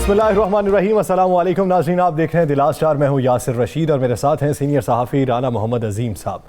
बिस्मिल्लाहिर्रहमानिर्रहीम। अस्सलाम वालेकुम नाज़रीन, आप देख रहे हैं दिलास स्टार। मैं हूँ यासिर रशीद और मेरे साथ हैं सीनियर सहाफ़ी राना मोहम्मद अजीम साहब।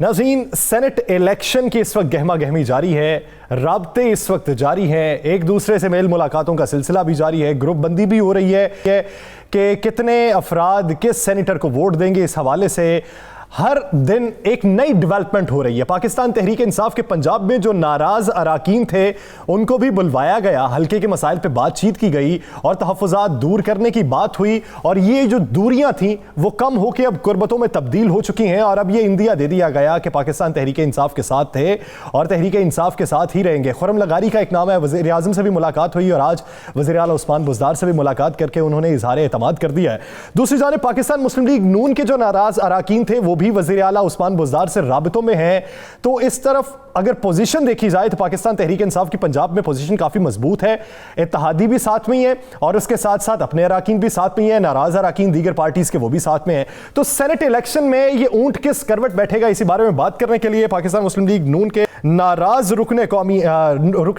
नाज़रीन, सेनेट इलेक्शन की इस वक्त गहमा गहमी जारी है, राब्ते इस वक्त जारी हैं, एक दूसरे से मेल मुलाकातों का सिलसिला भी जारी है, ग्रुप बंदी भी हो रही है कि कितने अफराद किस सेनेटर को वोट देंगे। इस हवाले से हर दिन एक नई डेवलपमेंट हो रही है। पाकिस्तान तहरीक इंसाफ के पंजाब में जो नाराज अराकीन थे उनको भी बुलवाया गया, हल्के के मसाइल पे बातचीत की गई और तहफ़्फ़ुज़ात दूर करने की बात हुई। और ये जो दूरियां थीं वो कम होकर अब कुर्बतों में तब्दील हो चुकी हैं और अब ये इंदिया दे दिया गया कि पाकिस्तान तहरीक इंसाफ के साथ थे और तहरीक इंसाफ के साथ ही रहेंगे। खुर्रम लगारी का एक नाम है, वज़ीर आज़म से भी मुलाकात हुई और आज वज़ीर आला उस्मान बुज़दार से भी मुलाकात करके उन्होंने इज़हार एतमाद कर दिया है। दूसरी जानिब पाकिस्तान मुस्लिम लीग नून के जो नाराज अराकीन थे वो भी वज़ीर आला उस्मान बुज़दार से राबितों में हैं। तो इस तरफ अगर पोजीशन देखी जाए तो पाकिस्तान तहरीक इंसाफ की पंजाब में पोजीशन काफ़ी मजबूत है, इत्तेहादी भी साथ में ही है और उसके साथ साथ अपने अराकीन भी साथ में ही है, नाराज अराकीन दीगर पार्टीज के वो भी साथ में है। तो सेनेट इलेक्शन में ये ऊंट किस करवट बैठेगा, इसी बारे में बात करने के लिए पाकिस्तान मुस्लिम लीग नून के नाराज रुकने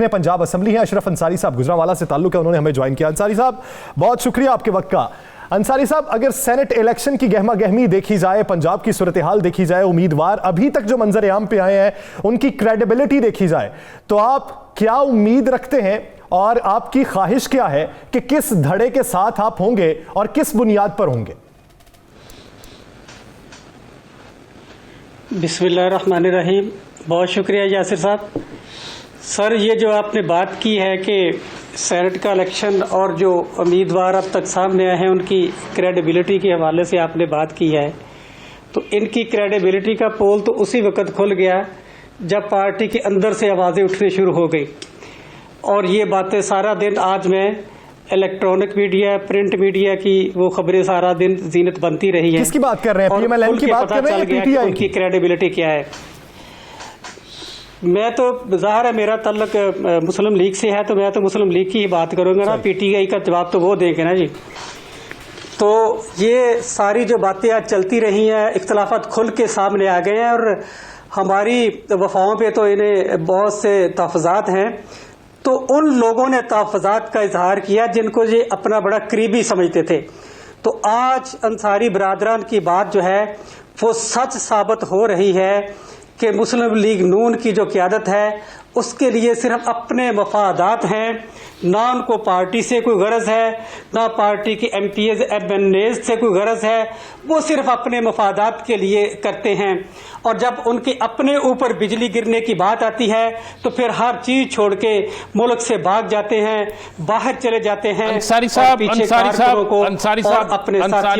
पंजाब असम्बली हैं अशरफ अंसारी साहब, गुजरांवाला से ताल्लुक है, उन्होंने हमें ज्वाइन किया। अंसारी साहब, बहुत शुक्रिया आपके वक्त का। अंसारी साहब, अगर सेनेट इलेक्शन की गहमा गहमी देखी जाए, पंजाब की सूरत हाल देखी जाए, उम्मीदवार अभी तक जो मंजर आम पे आए हैं उनकी क्रेडिबिलिटी देखी जाए, तो आप क्या उम्मीद रखते हैं और आपकी ख्वाहिश क्या है कि किस धड़े के साथ आप होंगे और किस बुनियाद पर होंगे? बिस्मिल्लाहिर्रहमानिर्रहीम। बहुत शुक्रिया यासिर साहब। सर, ये जो आपने बात की है कि सेनेट का इलेक्शन और जो उम्मीदवार अब तक सामने आए हैं उनकी क्रेडिबिलिटी के हवाले से आपने बात की है, तो इनकी क्रेडिबिलिटी का पोल तो उसी वक्त खुल गया जब पार्टी के अंदर से आवाज़ें उठनी शुरू हो गई। और ये बातें सारा दिन आज मैं इलेक्ट्रॉनिक मीडिया, प्रिंट मीडिया की वो खबरें सारा दिन जीनत बनती रही है। किसकी बात कर रहे हैं? पीएमएलएन की बात कर रहे हैं? पीटीआई उनकी क्रेडिबिलिटी क्या है? मैं तो ज़ाहिर है मेरा तल्लक मुस्लिम लीग से है, तो मैं तो मुस्लिम लीग की ही बात करूंगा ना, पीटीआई का जवाब तो वो देंगे ना जी। तो ये सारी जो बातें आज चलती रही हैं, इख्तलाफात खुल के सामने आ गए हैं और हमारी वफाओं पे तो इन्हें बहुत से तहफ़्फ़ुज़ात हैं। तो उन लोगों ने तहफ़्फ़ुज़ात का इजहार किया जिनको ये अपना बड़ा करीबी समझते थे। तो आज अंसारी बरादरान की बात जो है वो सच साबित हो रही है कि मुस्लिम लीग नून की जो क़यादत है उसके लिए सिर्फ अपने मफादात हैं, ना उनको पार्टी से कोई गरज है, ना पार्टी के एमपीएज एमएनएज से कोई गरज है। वो सिर्फ अपने मफादात के लिए करते हैं और जब उनके अपने ऊपर बिजली गिरने की बात आती है तो फिर हर चीज छोड़ के मुल्क से भाग जाते हैं, बाहर चले जाते हैं। अंसारी साहब, अपने साथियों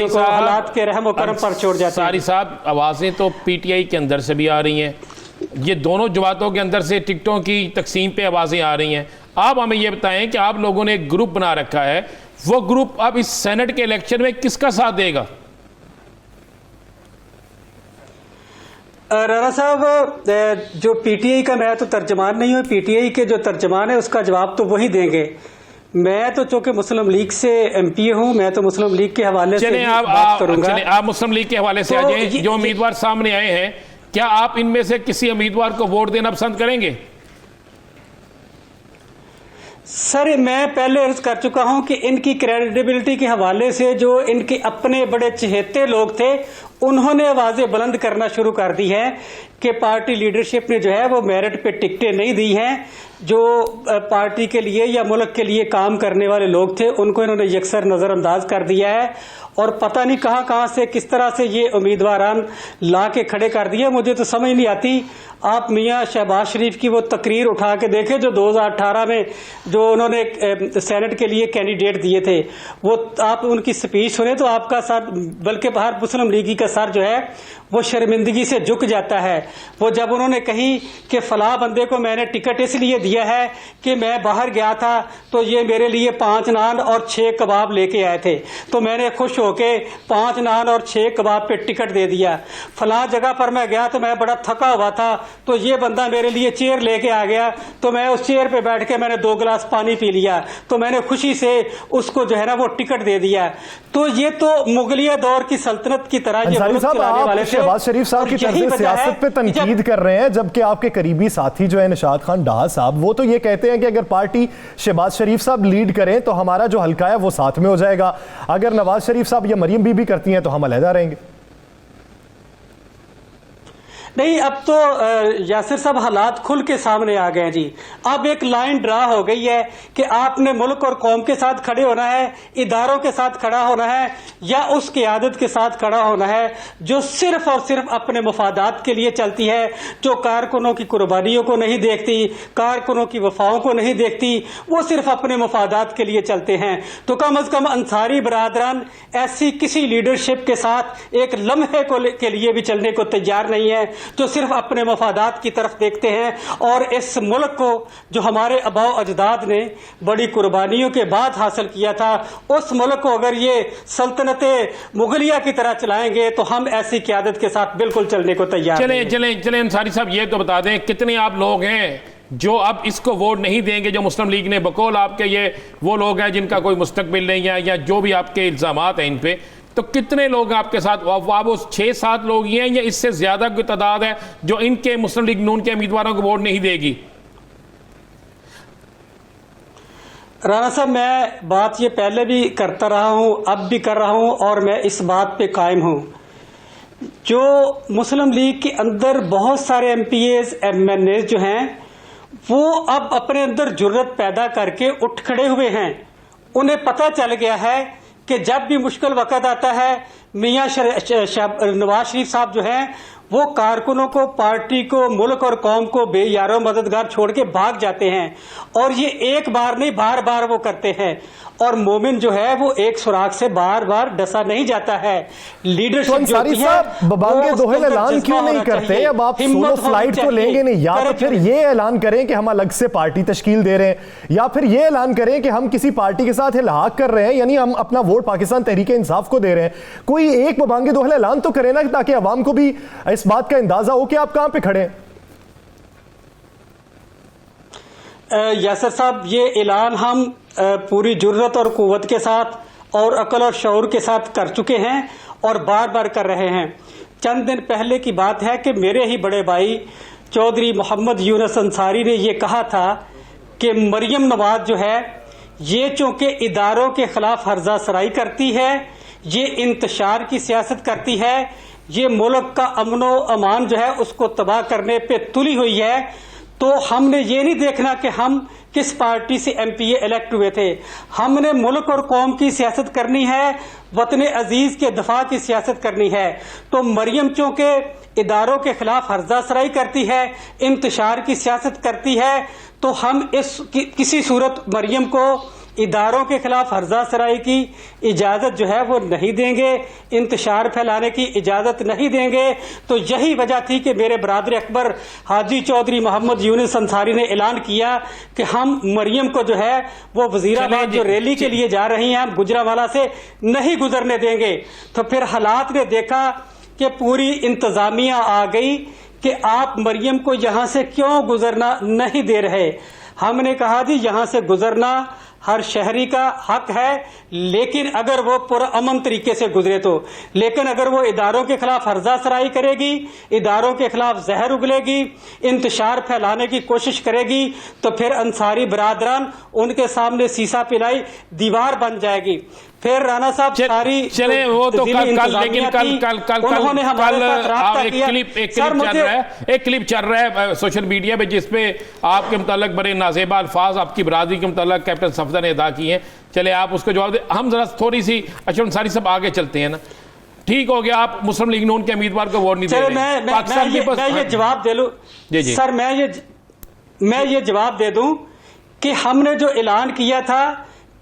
को हालात के रहम करम पर छोड़ जाते हैं। अंसारी साहब, आवाजें तो पीटीआई के अंदर से भी आ रही हैं, ये दोनों जमातों के अंदर से टिकटों की तकसीम पे आवाज़ें आ रही हैं। आप हमें ये बताएं कि आप लोगों ने एक ग्रुप बना रखा है, वो ग्रुप अब इस सेनेट के इलेक्शन में किसका साथ देगा? राणा साहब, जो पीटीआई का मैं तो तर्जमान नहीं हूँ, पीटीआई के जो तर्जमान है उसका जवाब तो वही देंगे। मैं तो चूंकि मुस्लिम लीग से एमपी हूँ, मैं तो मुस्लिम लीग के हवाले से बात करूंगा। आप मुस्लिम लीग के हवाले से आ जाएं। जो उम्मीदवार सामने आए हैं, क्या आप इनमें से किसी उम्मीदवार को वोट देना पसंद करेंगे? सर, मैं पहले अर्ज कर चुका हूं कि इनकी क्रेडिबिलिटी के हवाले से जो इनके अपने बड़े चहेते लोग थे उन्होंने आवाजें बुलंद करना शुरू कर दी है कि पार्टी लीडरशिप ने जो है वो मेरिट पे टिकटें नहीं दी हैं। जो पार्टी के लिए या मुल्क के लिए काम करने वाले लोग थे उनको इन्होंने यकसर नजरअंदाज कर दिया है और पता नहीं कहां से किस तरह से ये उम्मीदवारान ला के खड़े कर दिए। मुझे तो समझ नहीं आती। आप मियां शहबाज शरीफ की वो तकरीर उठा के देखें जो 2018 में जो उन्होंने सेनेट के लिए कैंडिडेट दिए थे, वो आप उनकी स्पीच सुने तो आपका सर, बल्कि बाहर मुस्लिम लीगी का सर जो है वो शर्मिंदगी से झुक जाता है। वो जब उन्होंने कही कि फलां बंदे को मैंने टिकट इसलिए दिया है कि मैं बाहर गया था तो ये मेरे लिए 5 नान और 6 कबाब लेके आए थे, तो मैंने खुश होके 5 नान और 6 कबाब पे टिकट दे दिया। फलां जगह पर मैं गया तो मैं बड़ा थका हुआ था तो ये बंदा मेरे लिए चेयर लेके आ गया, तो मैं उस चेयर पे बैठ के मैंने 2 गिलास पानी पी लिया, तो मैंने खुशी से उसको जो है ना वो टिकट दे दिया। तो ये तो मुगलिया दौर की सल्तनत की तरह ये मुल्क चलाने वाले थे। शहबाज शरीफ साहब की तरफ से सियासत पे तनकीद कर रहे हैं, जबकि आपके करीबी साथी जो है निशात खान डाहा साहब, वो तो ये कहते हैं कि अगर पार्टी शहबाज शरीफ साहब लीड करें तो हमारा जो हल्का है वो साथ में हो जाएगा, अगर नवाज शरीफ साहब या मरियम बीबी करती हैं तो हम अलहदा रहेंगे। नहीं, अब तो यासिर साहब हालात खुल के सामने आ गए हैं जी। अब एक लाइन ड्रा हो गई है कि आपने मुल्क और कौम के साथ खड़े होना है, इदारों के साथ खड़ा होना है, या उस क़ियादत के साथ खड़ा होना है जो सिर्फ और सिर्फ अपने मफादात के लिए चलती है, जो कारकुनों की कुर्बानियों को नहीं देखती, कारकुनों की वफाओं को नहीं देखती, वो सिर्फ अपने मफादात के लिए चलते हैं। तो कम अज कम अंसारी बरादरान ऐसी किसी लीडरशिप के साथ एक लम्हे के लिए भी चलने को तैयार नहीं है, जो सिर्फ अपने मफादात की तरफ देखते हैं। और इस मुल्क को जो हमारे आबाओ अजदाद ने बड़ी कुर्बानियों के बाद हासिल किया था, उस मुल्क को अगर ये सल्तनते मुगलिया की तरह चलाएंगे तो हम ऐसी क़यादत के साथ बिल्कुल चलने को तैयार चलें चलें चलें अंसारी साहब, ये तो बता दें कितने आप लोग हैं जो अब इसको वोट नहीं देंगे, जो मुस्लिम लीग ने बकौल आपके ये वो लोग हैं जिनका कोई मुस्तकबिल नहीं है, या जो भी आपके इल्जामात हैं इन पे, तो कितने लोग आपके साथ? आप वो 6-7 लोग ही हैं या इससे ज्यादा की तादाद है जो इनके मुस्लिम लीग नून के उम्मीदवारों को वोट नहीं देगी? राणा साहब, मैं बात ये पहले भी करता रहा हूं, अब भी कर रहा हूं, और मैं इस बात पे कायम हूं। जो मुस्लिम लीग के अंदर बहुत सारे MPAs MNAs जो हैं, वो अब अपने अंदर जुर्रत पैदा करके उठ खड़े हुए हैं। उन्हें पता चल गया है कि जब भी मुश्किल वक्त आता है, मियां नवाज शरीफ साहब जो हैं वो कारकुनों को, पार्टी को, मुल्क और कौम को बेयारों मददगार छोड़ के भाग जाते हैं। और ये एक बार नहीं, बार बार वो करते हैं। और मोमिन जो है वो एक सुराग से बार बार डसा नहीं जाता है। लीडरशिप जो है बबांगे दोहल ऐलान क्यों नहीं करते? अब आप सोलो फ्लाइट तो लेंगे नहीं, या तो फिर ये ऐलान करें कि हम अलग से पार्टी तश्कील दे रहे हैं, या फिर ये ऐलान करें कि हम किसी पार्टी के साथ इल्हाक कर रहे हैं, यानी हम अपना वोट पाकिस्तान तहरीक इंसाफ को दे रहे हैं। कोई एक बबांगे दोहल ऐलान तो करें ना, ताकि अवाम को भी इस बात का अंदाजा हो कि आप कहां पे खड़े हैं। यासर साहब, ये ऐलान हम पूरी जुर्रत और कुव्वत के साथ और अकल और शऊर के साथ कर चुके हैं और बार बार कर रहे हैं। चंद दिन पहले की बात है कि मेरे ही बड़े भाई चौधरी मोहम्मद यूनुस अंसारी ने यह कहा था कि मरियम नवाज जो है ये चूंकि इदारों के खिलाफ हर्जा सराई करती है, ये इंतशार की सियासत करती है, ये मुल्क का अमनो अमान जो है उसको तबाह करने पे तुली हुई है, तो हमने ये नहीं देखना कि हम किस पार्टी से MPA इलेक्ट हुए थे। हमने मुल्क और कौम की सियासत करनी है, वतन अजीज के दफा की सियासत करनी है। तो मरियम चूंकि इदारों के खिलाफ हर्जा सराई करती है, इंतशार की सियासत करती है, तो हम किसी सूरत मरियम को इदारों के खिलाफ हर्जा सराई की इजाजत जो है वो नहीं देंगे, इंतशार फैलाने की इजाजत नहीं देंगे। तो यही वजह थी कि मेरे बरादर अकबर हाजी चौधरी मोहम्मद यूनुस अंसारी ने ऐलान किया कि हम मरियम को जो है वो वजीराबाद जो रैली के लिए जा रही हैं, हम गुजरावाला से नहीं गुजरने देंगे। तो फिर हालात ने देखा कि पूरी इंतजामिया आ गई कि आप मरियम को यहां से क्यों गुजरना नहीं दे रहे। हमने कहा जी यहां से गुजरना हर शहरी का हक है, लेकिन अगर वो पुरअमन तरीके से गुजरे तो। लेकिन अगर वो इदारों के खिलाफ हर्जा सराई करेगी, इदारों के खिलाफ जहर उगलेगी, इंतशार फैलाने की कोशिश करेगी, तो फिर अंसारी बरादरान उनके सामने सीसा पिलाई दीवार बन जाएगी। फिर राणा साहब सारी चले वो तो कल लेकिन कल उन्होंने हमारे साथ राब्ता किया। एक क्लिप चल रहा है सोशल मीडिया पे जिसपे आपके मुताल्लिक बड़े नाज़ेबा अल्फाज आपकी बरादरी के मुताल्लिक कैप्टन सफदर ने अदा किए हैं। चले आप उसको जवाब दे। हम जरा थोड़ी सी अशरफ अंसारी साहब आगे चलते हैं ना। ठीक हो गया, आप मुस्लिम लीग नून के उम्मीदवार को वोट नहीं दे रहे। मैं ये जवाब दे लूं सर, मैं ये जवाब दे दूं कि हमने जो ऐलान किया था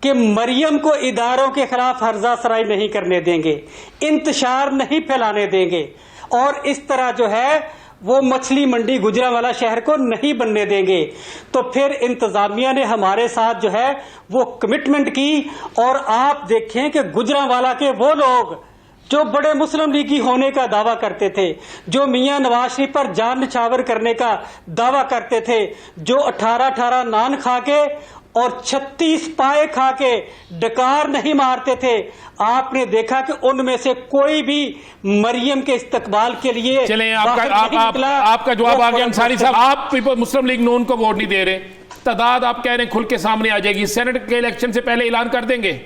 कि मरियम को इदारों के खिलाफ हर्जा सराई नहीं करने देंगे, इंतशार नहीं फैलाने देंगे, और इस तरह जो है वो मछली मंडी गुजरावाला शहर को नहीं बनने देंगे। तो फिर इंतजामिया ने हमारे साथ जो है वो कमिटमेंट की। और आप देखें कि गुजरावाला के वो लोग जो बड़े मुस्लिम लीगी होने का दावा करते थे, जो मियां नवाज शरीफ पर जान निछावर करने का दावा करते थे, जो 18-18 नान खा के और 36 पाए खा के डकार नहीं मारते थे, आपने देखा कि उनमें से कोई भी मरियम के इस्तकबाल के लिए चलें, आपका जवाब आ गया अंसारी साहब। आप मुस्लिम लीग नून को वोट नहीं दे रहे, तादाद आप कह रहे हैं खुल के सामने आ जाएगी, सेनेट के इलेक्शन से पहले ऐलान कर देंगे?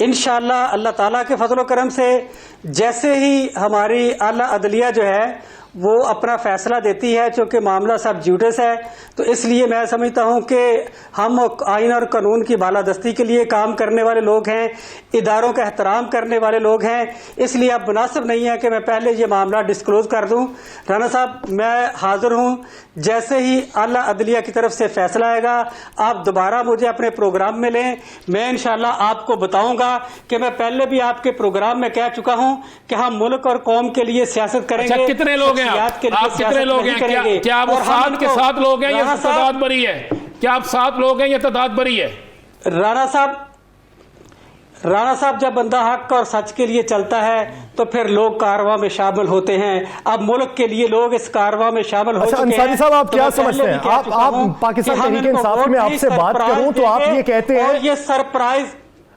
इंशाअल्लाह अल्लाह ताला के फजल करम से जैसे ही हमारी आला अदलिया जो है वो अपना फैसला देती है, चूंकि मामला सब जुडिस है, तो इसलिए मैं समझता हूं कि हम आइन और कानून की बालादस्ती के लिए काम करने वाले लोग हैं, इदारों का एहतराम करने वाले लोग हैं, इसलिए अब मुनासिब नहीं है कि मैं पहले ये मामला डिस्क्लोज कर दूं। राना साहब, मैं हाजिर हूं, जैसे ही आला अदलिया की तरफ से फैसला आएगा आप दोबारा मुझे अपने प्रोग्राम में लें, मैं इंशाल्लाह आपको बताऊंगा कि मैं पहले भी आपके प्रोग्राम में कह चुका हूं कि हम मुल्क और कौम के लिए सियासत करेंगे। अच्छा, कितने लोग हैं आप कितने लोग हैं? क्या आप 7 के 7 लोग हैं या तादाद बड़ी है? क्या आप 7 लोग हैं या तादाद बड़ी है? राणा साहब, जब बंदा हक और सच के लिए चलता है तो फिर लोग कारवां में शामिल होते हैं। अब मुल्क के लिए लोग इस कारवां में शामिल हो चुके हैं। अंसारी साहब, आप क्या समझते हैं? आप पाकिस्तान तहरीक इंसाफ में आपसे बात करूं तो आप ये कहते हैं, ये सरप्राइज,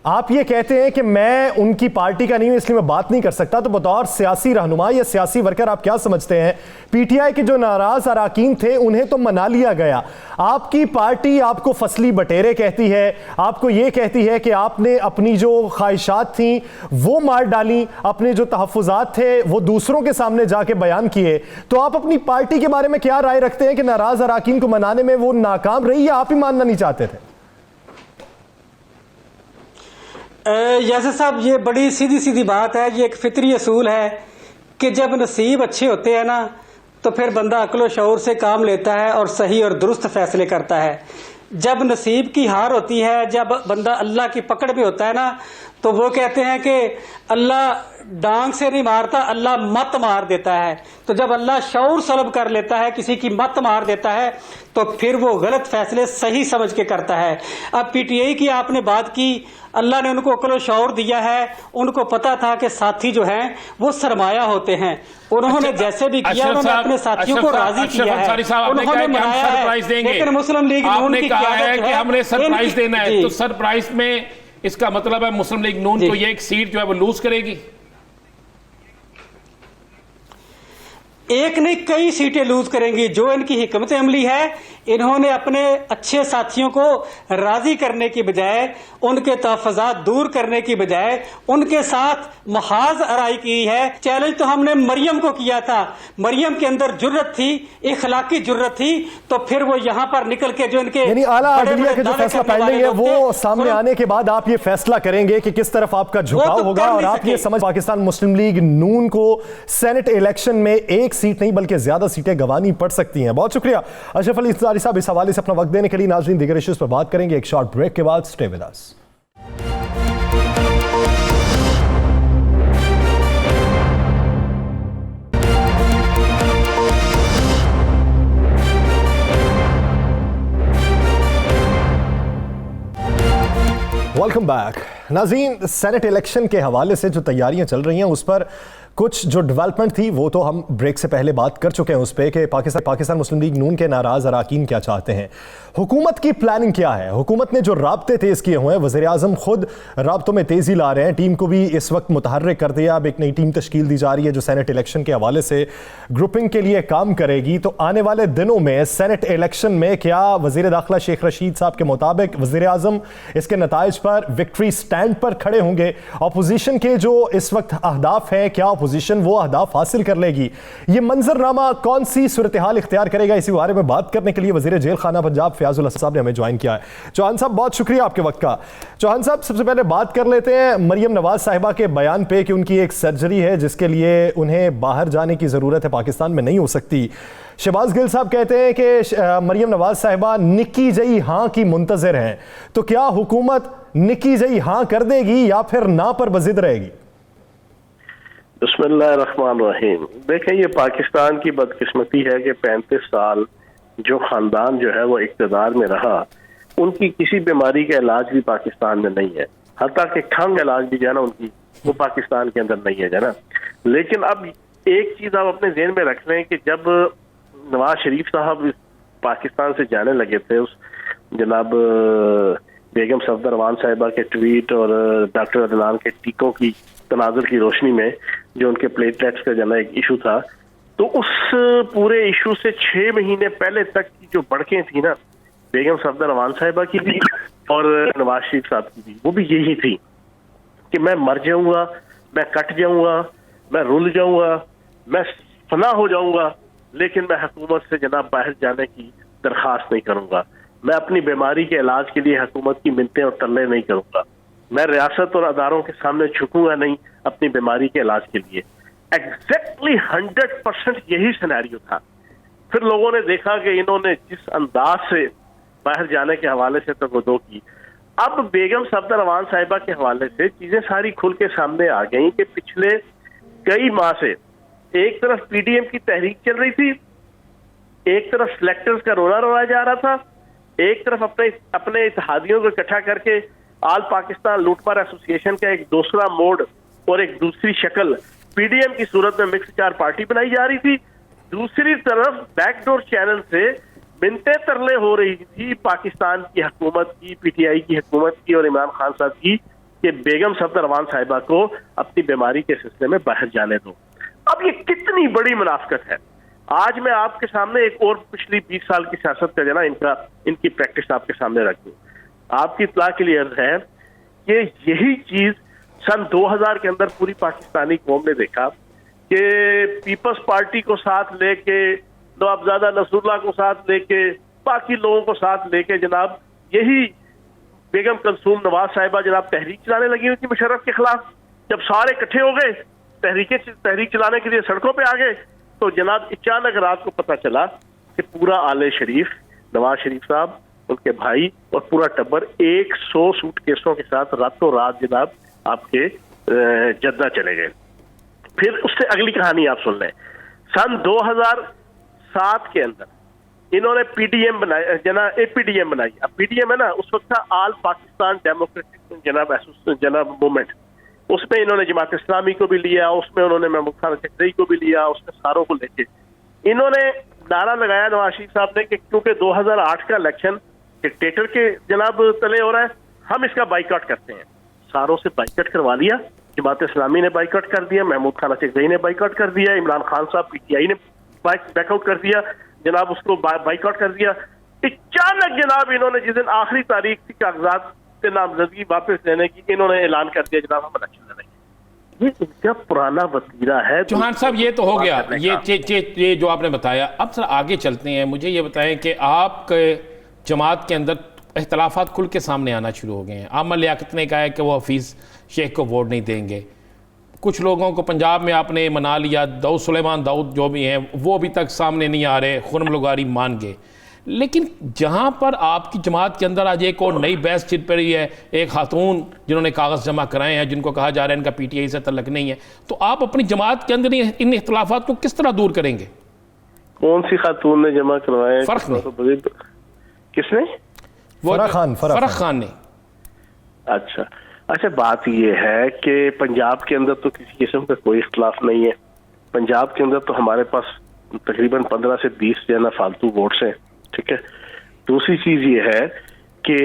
आप ये कहते हैं कि मैं उनकी पार्टी का नहीं हूं इसलिए मैं बात नहीं कर सकता, तो बतौर सियासी रहनुमा या सियासी वर्कर आप क्या समझते हैं? पीटीआई के जो नाराज अराकीन थे उन्हें तो मना लिया गया, आपकी पार्टी आपको फसली बटेरे कहती है, आपको ये कहती है कि आपने अपनी जो ख्वाहिशात थी वो मार डाली, अपने जो तहफ़्फ़ुज़ात थे वो दूसरों के सामने जाके बयान किए, तो आप अपनी पार्टी के बारे में क्या राय रखते हैं कि नाराज अराकीन को मनाने में वो नाकाम रही या आप ही मानना नहीं चाहते थे? यासिर साहब, ये बड़ी सीधी सीधी बात है, ये एक फितरी असूल है कि जब नसीब अच्छे होते हैं ना तो फिर बंदा अक्ल शऊर से काम लेता है और सही और दुरुस्त फैसले करता है। जब नसीब की हार होती है, जब बंदा अल्लाह की पकड़ में होता है ना, तो वो कहते हैं कि अल्लाह डांग से नहीं मारता, अल्लाह मत मार देता है। तो जब अल्लाह शऊर सलब कर लेता है, किसी की मत मार देता है, तो फिर वो गलत फैसले सही समझ के करता है। अब पीटीआई की आपने बात की, अल्लाह ने उनको अक्ल शऊर दिया है, उनको पता था कि साथी जो हैं वो सरमाया होते हैं, उन्होंने जैसे भी किया उन्होंने अपने साथियों को राजी किया है, उन्होंने मनाया है। लेकिन मुस्लिम लीग नून की क़यादत है कि हमने सरप्राइज देना है, तो सरप्राइज में इसका मतलब है मुस्लिम लीग नून को ये एक सीट जो है वो लूज करेगी? एक नहीं कई सीटें लूज करेंगी। जो इनकी हिकमत अमली है, इन्होंने अपने अच्छे साथियों को राजी करने की बजाय, उनके तहफ़्फ़ुज़ात दूर करने की बजाय उनके साथ महाज आराई की है। चैलेंज तो हमने मरियम को किया था, मरियम के अंदर जुर्रत थी, इखलाकी जुर्रत थी, तो फिर वो यहाँ पर निकल के जो इनके यानी आला अदलिया के जो फैसला पेंडिंग है वो सामने आने के बाद आप ये फैसला करेंगे कि किस तरफ आपका झुकाव होगा, और आप ये समझ पाकिस्तान मुस्लिम लीग नून को सेनेट इलेक्शन में एक सीट नहीं बल्कि ज्यादा सीटें गंवानी पड़ सकती हैं। बहुत शुक्रिया अशरफ अली अंसारी साहब इस हवाले से अपना वक्त देने के लिए। नाज़रीन, दीगर इश्यूज पर बात करेंगे एक शॉर्ट ब्रेक के बाद। Stay with us. Welcome back. नाज़रीन, सेनेट इलेक्शन के हवाले से जो तैयारियां चल रही हैं उस पर कुछ जो डेवलपमेंट थी वो तो हम ब्रेक से पहले बात कर चुके हैं उस पर कि पाकिस्तान मुस्लिम लीग नून के नाराज अराकीन क्या चाहते हैं, हुकूमत की प्लानिंग क्या है। हुकूमत ने जो राब्ते तेज़ किए हुए हैं, वज़ीर आज़म खुद राब्तों में तेज़ी ला रहे हैं, टीम को भी इस वक्त मुतहर्रिक कर दिया। अब एक नई टीम तश्कील दी जा रही है जो सेनेट इलेक्शन के हवाले से ग्रुपिंग के लिए काम करेगी। तो आने वाले दिनों में सेनेट इलेक्शन में क्या वज़ीर दाखिला शेख रशीद साहब के मुताबिक वज़ीर आज़म इसके नताइज पर विक्ट्री स्टैंड पर खड़े होंगे? अपोजिशन के जो इस वक्त अहदाफ है, क्या अपोजिशन वो अहदाफ हासिल कर लेगी? ये मंजरनामा कौन सी सूरत हाल इख्तियार करेगा? इसी बारे में बात करने के लिए वज़ीर जेल खाना पंजाब फयाजुल हसन साहब ने हमें ज्वाइन किया है। चौहान साहब, बहुत शुक्रिया आपके वक्त का। चौहान साहब, सबसे पहले बात कर लेते हैं मरियम नवाज साहिबा के बयान पे कि उनकी एक सर्जरी है जिसके लिए उन्हें बाहर जाने की ज़रूरत है, पाकिस्तान में नहीं हो सकती। शहबाज गिल साहब कहते हैं कि मरियम नवाज साहिबा निक्की जई हाँ की मुंतज़िर हैं, तो क्या हुकूमत निक्की जई हाँ कर देगी या फिर ना पर बजिद रहेगी? बिस्मिल्लाहिर्रहमानिर्रहीम। देखें, ये पाकिस्तान की बदकिस्मती है कि 35 साल जो खानदान जो है वो इक़्तिदार में रहा, उनकी किसी बीमारी का इलाज भी पाकिस्तान में नहीं है। हत्ता कि खंग इलाज भी जो है ना उनकी वो पाकिस्तान के अंदर नहीं है जो है ना। लेकिन अब एक चीज आप अपने ज़हन में रख रहे हैं कि जब नवाज शरीफ साहब पाकिस्तान से जाने लगे थे, उस जनाब बेगम सफदर रवान साहिबा के ट्वीट और डॉक्टर अदनान के टीकों की तनाजुर की रोशनी में जो उनके प्लेटलेट्स का जना एक इशू था, तो उस पूरे इशू से 6 महीने पहले तक की जो बढ़कें थी ना बेगम सफदर रवान साहिबा की भी और नवाज शरीफ साहब की भी, वो भी यही थी कि मैं मर जाऊंगा, मैं कट जाऊंगा, मैं रुल जाऊंगा, मैं फना हो जाऊंगा, लेकिन मैं हुकूमत से जनाब बाहर जाने की दरखास्त नहीं करूंगा। मैं अपनी बीमारी के इलाज के लिए हुकूमत की मिन्नतें और तरले नहीं करूंगा। मैं रियासत और अदारों के सामने झुकूंगा नहीं अपनी बीमारी के इलाज के लिए। एग्जैक्टली 100% यही सिनेरियो था। फिर लोगों ने देखा कि इन्होंने जिस अंदाज से बाहर जाने के हवाले से तगदो की, अब बेगम सफदर रवान साहिबा के हवाले से चीजें सारी खुल के सामने आ गई कि पिछले कई माह से एक तरफ पीडीएम की तहरीक चल रही थी, एक तरफ सिलेक्टर्स का रोना रोया जा रहा था, एक तरफ अपने इत्तेहादियों को इकट्ठा करके आल पाकिस्तान लूटमार एसोसिएशन का एक दूसरा मोड और एक दूसरी शक्ल पीडीएम की सूरत में मिक्स चार पार्टी बनाई जा रही थी। दूसरी तरफ बैकडोर चैनल से मिन्नतें तरले हो रही थी पाकिस्तान की हुकूमत की, पीटीआई की हुकूमत की और इमरान खान साहब की कि बेगम सफदर रवान साहिबा को अपनी बीमारी के सिलसिले में बाहर जाने दो। अब ये कितनी बड़ी मुनाफिकत है। आज मैं आपके सामने एक और पिछली 20 साल की सियासत का जना इनकी प्रैक्टिस आपके सामने रख दूं। आपकी इत्तला के लिए अर्ज है कि यही चीज सन 2000 के अंदर पूरी पाकिस्तानी कौम ने देखा कि पीपल्स पार्टी को साथ लेके, नवाबजादा नसरुल्लाह को साथ लेके, बाकी लोगों को साथ लेके जनाब यही बेगम कलसूम नवाज साहिबा जनाब तहरीक चलाने लगी हुई थी मुशर्रफ के खिलाफ। जब सारे इकट्ठे हो गए तहरीक चलाने के लिए सड़कों पे आ गए, तो जनाब अचानक रात को पता चला कि पूरा आले शरीफ, नवाज शरीफ साहब, उनके भाई और पूरा टब्बर 100 सूटकेसों के साथ रातों रात जनाब आपके जद्दा चले गए। फिर उससे अगली कहानी आप सुन लें। सन 2007 के अंदर इन्होंने पीडीएम बनाया, एपीडीएम बनाई। अब पीडीएम है ना, उस वक्त था आल पाकिस्तान डेमोक्रेटिक जनाब मूवमेंट। उसमें इन्होंने जमात इस्लामी को भी लिया, उसमें उन्होंने महमूद खान चकरई को भी लिया, उसमें सारों को लेके इन्होंने नारा लगाया नवाज शरीफ साहब ने कि क्योंकि 2008 का इलेक्शन डिक्टेटर के जनाब तले हो रहा है, हम इसका बाइकआउट करते हैं। सारों से बाइकआउट करवा लिया, जमात इस्लामी ने बाइकआउट कर दिया, महमूद खान चकरई ने बाइकआउट कर दिया, इमरान खान साहब पीटीआई ने बैकआउट कर दिया, जनाब उसको बाइकआउट कर दिया। अचानक जनाब इन्होंने जिस दिन आखिरी तारीख थी कागजात से नामजदगी वापस लेने की, इन्होंने ऐलान कर दिया जनाब हम इलेक्शन लड़ेंगे। ये इनका पुराना वतीरा है। चौहान साहब ये तो हो गया, ये जो आपने बताया। अब सर आगे चलते हैं। मुझे ये बताएं कि आपके जमात के अंदर इख्तलाफात खुल के सामने आना शुरू हो गए हैं। आमर लियाकत ने कहा है कि वो हफीज़ शेख को वोट नहीं देंगे। कुछ लोगों को पंजाब में आपने मना लिया, दाऊद सुलेमान दाऊद जो भी हैं वो अभी तक सामने नहीं आ रहे, खुरम लुगारी मान गए। लेकिन जहां पर आपकी जमात के अंदर आज एक और नई बहस छिड़ पड़ी है, एक खातून जिन्होंने कागज़ जमा कराए हैं, जिनको कहा जा रहा है इनका पीटीआई से तल्लुक नहीं है, तो आप अपनी जमात के अंदर इन इख्तलाफात को किस तरह दूर करेंगे? कौन सी खातून ने जमा करवाया? फर्क नहीं, किसने? फरख खान ने। अच्छा, बात यह है कि पंजाब के अंदर तो किसी किस्म का कोई इख्तलाफ नहीं है। पंजाब के अंदर तो हमारे पास तकरीबन 15 से 20 जो है ना फालतू वोट्स हैं, ठीक है। दूसरी चीज ये है कि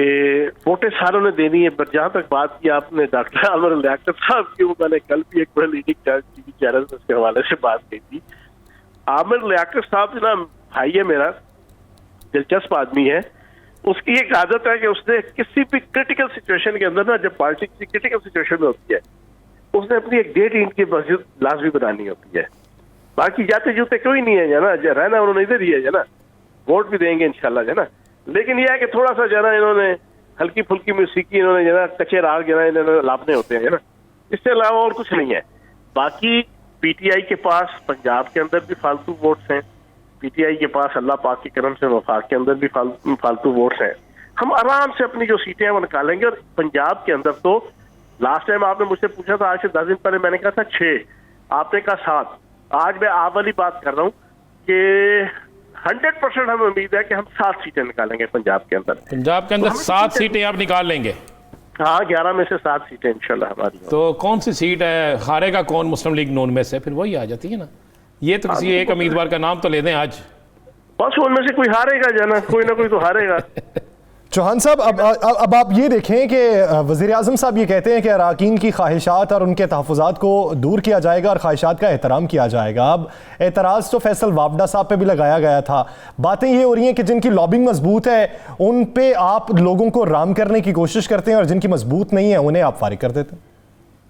वोटें सारों ने देनी है। पर जहां तक बात की आपने डॉक्टर आमिर लियाकत साहब की, वो मैंने कल भी एक बड़े लीडिंग टीवी चैनल में उसके हवाले से बात की थी। आमिर लियाकत साहब ना भाई है मेरा, दिलचस्प आदमी है। उसकी एक आदत है कि उसने किसी भी क्रिटिकल सिचुएशन के अंदर ना, जब पार्टी किसी क्रिटिकल सिचुएशन में होती है, उसने अपनी एक डेट ईंट की मस्जिद लाजमी बनानी होती है। बाकी जाते जूते कोई नहीं है ना, रहना उन्होंने इधर ही है ना, वोट भी देंगे इंशाल्लाह है ना। लेकिन यह है कि थोड़ा सा जना इन्होंने हल्की फुल्की मौसीकी इन्होंने जना कच्चे राग जना इन्होंने लापने होते हैं ना, इससे अलावा और कुछ नहीं है। बाकी पीटीआई के पास पंजाब के अंदर भी फालतू वोट्स हैं, पीटीआई के पास अल्लाह पाक के करम से वफाक के अंदर भी फालतू वोट्स हैं। हम आराम से अपनी जो सीटें हैं वो निकालेंगे। और पंजाब के अंदर तो लास्ट टाइम आपने मुझसे पूछा था, आज से 10 दिन पहले मैंने कहा था 6, आपने कहा 7। आज मैं आप वाली बात कर रहा हूँ कि 100% हमें उम्मीद है कि हम 7 सीटें निकालेंगे पंजाब के अंदर। पंजाब के अंदर 7 सीटें आप निकाल लेंगे? हाँ, 11 में से 7 सीटें इंशाल्लाह हमारी। तो कौन सी सीट है, हारेगा कौन मुस्लिम लीग नून में से? फिर वही आ जाती है ना। ये तो किसी एक उम्मीदवार का नाम तो ले दें आज। बस उनमें से कोई हारेगा जाना, कोई ना कोई तो हारेगा। चौहान साहब, अब आप ये देखें कि वज़ीर आज़म साहब ये कहते हैं कि अरकान की ख्वाहिशात और उनके तहफ़्फ़ुज़ात को दूर किया जाएगा और ख्वाहिशात का एहतराम किया जाएगा। अब एतराज़ तो फैसल वावडा साहब पे भी लगाया गया था। बातें ये हो रही हैं कि जिनकी लॉबिंग मजबूत है उन पे आप लोगों को राम करने की कोशिश करते हैं और जिनकी मजबूत नहीं है उन्हें आप फारिग कर देते हैं।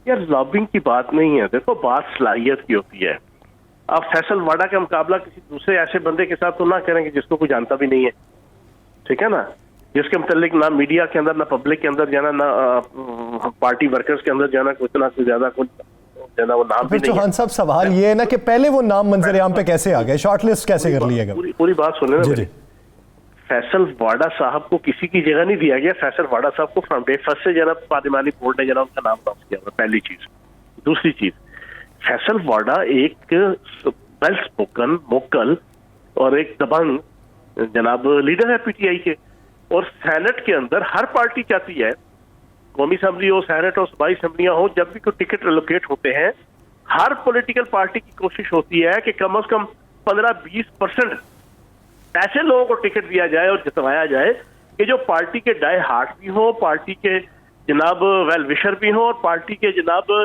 यार, लॉबिंग की बात नहीं है, देखो बात सलाहियत की होती है। आप फैसल वाडा का मुकाबला किसी दूसरे ऐसे बंदे के साथ तो ना करेंगे जिसको कोई जानता भी नहीं है, ठीक है ना, जिसके मुतालिक ना मीडिया के अंदर, ना पब्लिक के अंदर जाना, ना पार्टी वर्कर्स के अंदर जाना, कुछ ना कुछ ज्यादा कुछ जाना, वो नाम भी नहीं है। चौहान साहब, सवाल ये है ना कि पहले वो नाम मंजर आम पे कैसे आ गए, शॉर्टलिस्ट कैसे कर लिया गया? पूरी बात सुने ना। जी। फैसल वाडा साहब को किसी की जगह नहीं दिया गया। फैसल वाडा साहब को फ्रॉम डे फर्स्ट से जनाब पार्लिमानी बोर्ड ने जनाब उनका नाम पास किया हुआ, पहली चीज। दूसरी चीज, फैसल वाडा एक वेल स्पोकन, मोकल और एक दबंग जनाब लीडर है पीटीआई के। और सेनेट के अंदर हर पार्टी चाहती है, कौमी असम्बली हो, सेनेट हो, सूबाई असम्बलियां हो, जब भी कोई टिकट एलोकेट होते हैं, हर पॉलिटिकल पार्टी की कोशिश होती है कि कम से कम 15-20% ऐसे लोगों को टिकट दिया जाए और जितवाया जाए कि जो पार्टी के डाई हार्ट भी हो, पार्टी के जनाब वेल विशर भी हो, और पार्टी के जनाब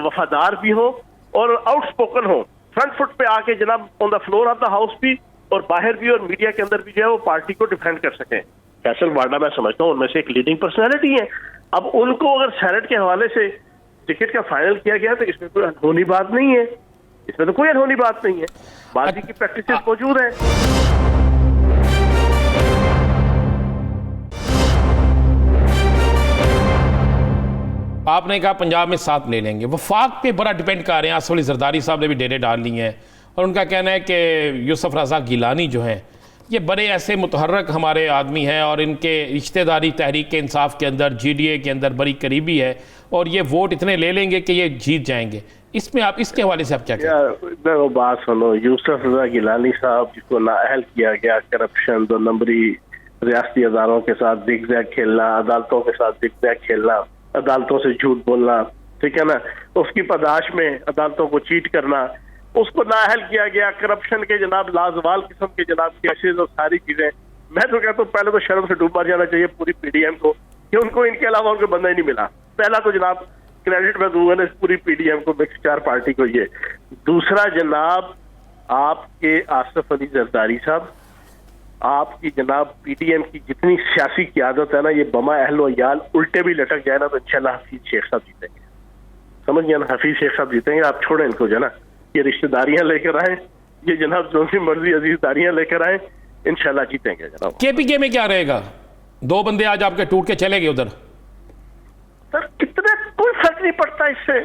वफादार भी हो और आउटस्पोकन हो, फ्रंट फुट पे आके जनाब on the floor of the house भी और बाहर भी और मीडिया के अंदर भी जो है वो पार्टी को डिफेंड कर सकें। फैसल वाडा मैं समझता हूँ उनमें से एक लीडिंग पर्सनैलिटी है। अब उनको अगर सेनेट के हवाले से टिकट का फाइनल किया गया तो इसमें कोई अनहोनी बात नहीं है, इसमें तो कोई अनहोनी बात नहीं है, बाजी की प्रैक्टिस मौजूद है। आपने कहा पंजाब में 7 ले लेंगे, वफाक पे बड़ा डिपेंड कर रहे हैं। आसफ अली जरदारी साहब ने भी डेरे डाल ली हैं और उनका कहना है कि यूसुफ रज़ा गिलानी जो हैं ये बड़े ऐसे मुतहर्रक हमारे आदमी हैं और इनके रिश्तेदारी तहरीक इंसाफ के अंदर, जीडीए के अंदर बड़ी करीबी है और ये वोट इतने ले लेंगे कि ये जीत जाएंगे। इसमें आप इसके हवाले से आप क्या कहते हैं? वो बात सुनो, यूसुफ रज़ा गिलानी साहब जिसको नाअहल किया गया, करप्शन, 2 नंबरी, रियासती अदारों के साथ दिग जैग खेलना, अदालतों के साथ दिग जैग खेलना, अदालतों से झूठ बोलना, ठीक है ना, उसकी पदाश में अदालतों को चीट करना, उसको नाअहल किया गया, करप्शन के जनाब लाजवाल किस्म के जनाब केसेस और सारी चीजें। मैं तो कहता हूँ पहले तो शर्म से डूब मर जाना चाहिए पूरी पीडीएम को कि उनको इनके अलावा उनको बंदा ही नहीं मिला। पहला तो जनाब क्रेडिट मैं दूंगा ना पूरी पीडीएम को, मिक्स 4 पार्टी को ये। दूसरा जनाब आपके आसफ अली जरदारी साहब, आपकी जनाब पीडीएम की जितनी सियासी क़यादत है ना, ये बमा अहल व याल उल्टे भी लटक जाए ना तो इंशाल्लाह हफीज शेख साहब जीतेंगे। समझ गया ना, हफीज शेख साहब जीतेंगे। आप छोड़ें इनको जो ना, ये रिश्तेदारियां लेकर आए, ये जनाब जो सी मर्जी अजीजदारियां लेकर आए, इंशाल्लाह जीतेंगे जनाब। केपीके में क्या रहेगा? 2 बंदे आज आपके टूट के चले गए उधर। सर कितने, कोई फर्क नहीं पड़ता इससे।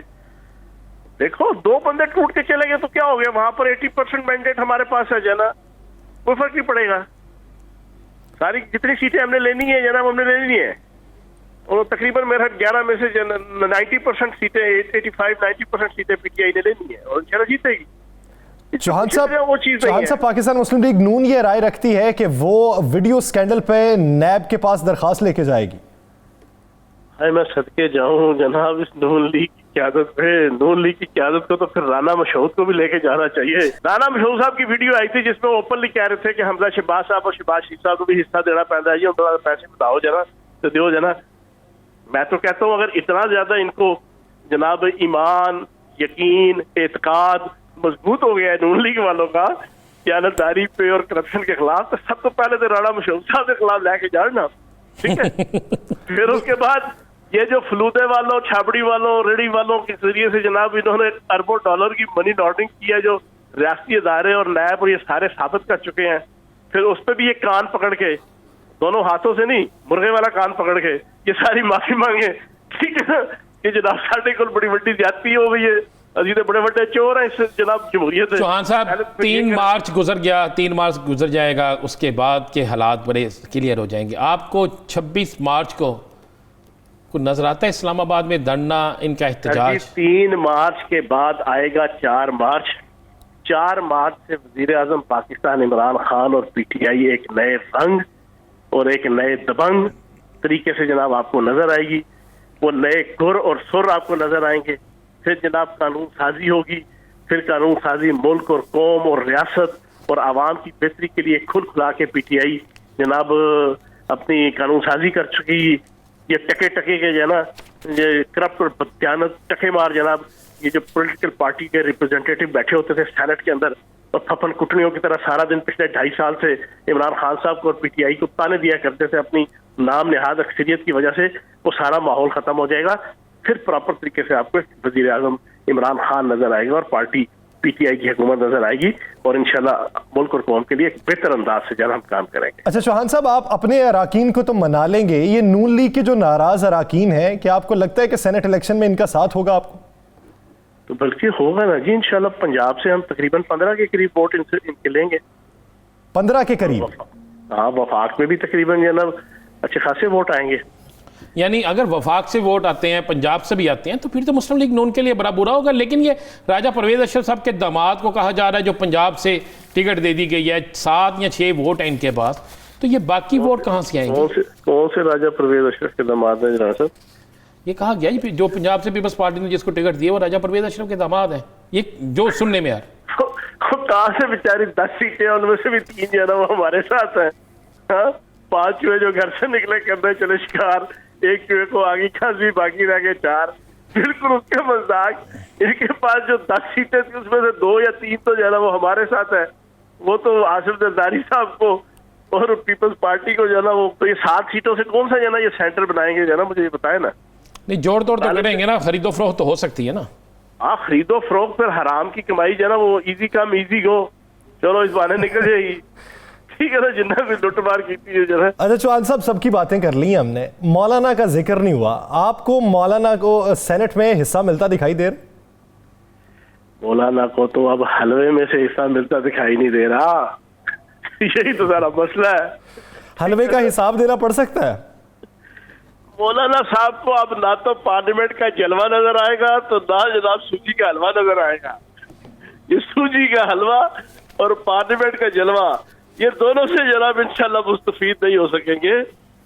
देखो 2 बंदे टूट के चले गए तो क्या हो गया, वहां पर 80% मैंडेट हमारे पास है जना, कोई फर्क नहीं पड़ेगा। सारी जितनी सीटें हमने लेनी है जनाब हमने लेनी है, और तकरीबन मेरा 11 में से 90% सीटें, 85-90% सीटें पीटीआई ने लेनी है और इंशाल्लाह जीतेगी। चौहान साहब, वो चीज नहीं है। पाकिस्तान मुस्लिम लीग नून ये राय रखती है कि वो वीडियो स्कैंडल पे नैब के पास दरखास्त लेके जाएगी। हाय मैं सदके जाऊं जनाब इस नून लीग की क़यादत पे। नून लीग की क़यादत को तो फिर राना मशहूद को भी लेके जाना चाहिए। राना मशहूद साहब की वीडियो आई थी जिसमें ओपनली कह रहे थे कि हमजा शहबाज साहब और शहबाज शरीफ साहब को भी हिस्सा देना पैदा है, उनका पैसे बताओ जना तो दो जना। मैं तो कहता हूँ अगर इतना ज्यादा इनको जनाब ईमान, यकीन, एतकाद मजबूत हो गया है नून लीग वालों का खयानतदारी पे और करप्शन के खिलाफ, तो सब तो पहले तो राना मशहूद साहब के खिलाफ लेके जाना, ठीक है। फिर उसके बाद ये जो फलूदे वालों, छाबड़ी वालों, रेडी वालों के जरिए से जनाब इन्होंने अरबों डॉलर की मनी लॉन्ड्रिंग की है, जो रियासती अदारे और नैब और ये सारे साबित कर चुके हैं। फिर उस पर भी ये कान पकड़ के, दोनों हाथों से नहीं, मुर्गे वाला कान पकड़ के ये सारी माफी मांगे, ठीक है ना, कि जनाब साढ़े को बड़ी बड़ी ज्यादती हो गई है, अजीत बड़े बड़े चोर हैं इस जनाब जमहूरियत। चौहान साहब 3 मार्च गुजर गया, 3 मार्च गुजर जाएगा, उसके बाद के हालात बड़े क्लियर हो जाएंगे। आपको 26 मार्च को नजर आता है इस्लामाबाद में धरना, इनका एहतजाज? 3 मार्च के बाद आएगा 4 मार्च। 4 मार्च से वजीर आजम पाकिस्तान इमरान खान और पीटीआई एक नए रंग और एक नए दबंग तरीके से जनाब आपको नजर आएगी। वो नए गुर और सुर आपको नजर आएंगे। फिर जनाब कानून साजी होगी, फिर कानून साजी मुल्क और कौम और रियासत और आवाम की बेहतरी के लिए खुल खुला के पीटीआई जनाब अपनी कानून साजी कर चुकी। ये टके टके के जो ना ये करप्ट और बदयानत टके मार जनाब ये जो पॉलिटिकल पार्टी के रिप्रेजेंटेटिव बैठे होते थे सेनेट के अंदर और थप्पन कुटनियों की तरह सारा दिन पिछले 2.5 साल से इमरान खान साहब को और पीटीआई को ताने दिया करते थे अपनी नाम निहाद अक्सरियत की वजह से, वो सारा माहौल खत्म हो जाएगा। फिर प्रॉपर तरीके से आपको वजीर आजम इमरान खान नजर आएगा और पार्टी पीटीआई की हुकूमत नजर आएगी और इंशाल्लाह मुल्क और कौम के लिए एक बेहतर अंदाज से जरा हम काम करेंगे। अच्छा चौहान साहब, आप अपने अराकीन को तो मना लेंगे, ये नून लीग के जो नाराज अराकीन हैं, क्या आपको लगता है कि सेनेट इलेक्शन में इनका साथ होगा आपको? तो बल्कि होगा ना जी, इंशाल्लाह पंजाब से हम तकरीबन 15 के करीब वोट इनके लेंगे। 15 के करीब? हाँ, वफाक में भी तकरीबन जनाब अच्छे खासे वोट आएंगे। यानी अगर वफाक से वोट आते हैं, पंजाब से भी आते हैं, तो फिर तो मुस्लिम लीग नून के लिए बड़ा बुरा होगा। लेकिन ये राजा परवेज अशरफ साहब के दामाद को कहा जा रहा है जो पंजाब से टिकट दे दी गई है, 7 या 6 वोट हैं इनके पास, तो ये बाकी वोट कहाँ से आएंगे? कौन से राजा परवेज अशरफ के दामाद हैं जनाब? ये कहा गया जी जो पंजाब से पीपल्स पार्टी ने जिसको टिकट दिया वो राजा परवेज अशरफ के दामाद हैं, ये जो सुनने में यार। कहाँ से बेचारी 10 सीटें उनमें से भी 3 जो है ना वो हमारे साथ हैं। हाँ, 5 चूहे जो घर से निकले करने चले शिकार, 1 चूहे को आगे खांसी बाकी रह गए 4, बिल्कुल उसके मजाक। इनके पास जो 10 सीटें थी उसमें से 2 या 3 तो जो है ना वो हमारे साथ है, वो तो आसिफ जरदारी साहब को और पीपल्स पार्टी को जो है ना वो, तो ये 7 सीटों से कौन सा जो है ना ये सेंटर बनाएंगे जो है ना, मुझे ये बताए ना। नहीं, जोड़ तोड़ तो करेंगे ना, खरीदो फरोख्त तो हो सकती है ना। हाँ, खरीदो फरोख्त, फिर हराम की कमाई जो है ना वो इजी कम इजी गो, चलो इस बहाने निकल जाएगी। ठीक है ना, जिन्ना भी लुटमार की थी जो है। अच्छा चौहान साहब, सबकी बातें कर ली हमने, मौलाना का जिक्र नहीं हुआ। आपको मौलाना को सेनेट में हिस्सा मिलता दिखाई दे रहा? मौलाना को तो अब हलवे में से हिस्सा मिलता दिखाई नहीं दे रहा। यही तो सारा मसला है। हलवे का हिसाब देना पड़ सकता है मौलाना साहब को अब ना तो पार्लियामेंट का जलवा नजर आएगा तो ना जनाब सूजी का हलवा नजर आएगा। ये सूजी का हलवा और पार्लियामेंट का जलवा, ये दोनों से जनाब इंशाल्लाह मुस्तफीद नहीं हो सकेंगे।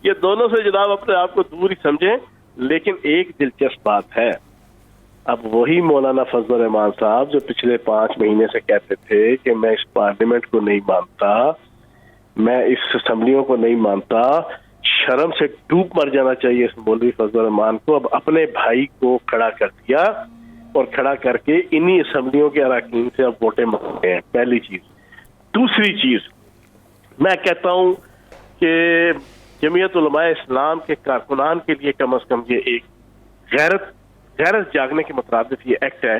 ये दोनों से जनाब अपने आप को दूर ही समझें। लेकिन एक दिलचस्प बात है, अब वही मौलाना फजल रहमान साहब जो पिछले 5 महीने से कहते थे कि मैं इस पार्लियामेंट को नहीं मानता, मैं इस असम्बलियों को नहीं मानता, शर्म से डूब मर जाना चाहिए इस मौलवी फजल रहमान को, अब अपने भाई को खड़ा कर दिया और खड़ा करके इन्हीं असम्बलियों के अरकान से अब वोटें मांगते हैं। पहली चीज। दूसरी चीज, मैं कहता हूं कि जमीयत उलमाए इस्लाम के कारकुनान के लिए कम से कम ये एक गैरत जागने के मुताबिक ये एक्ट है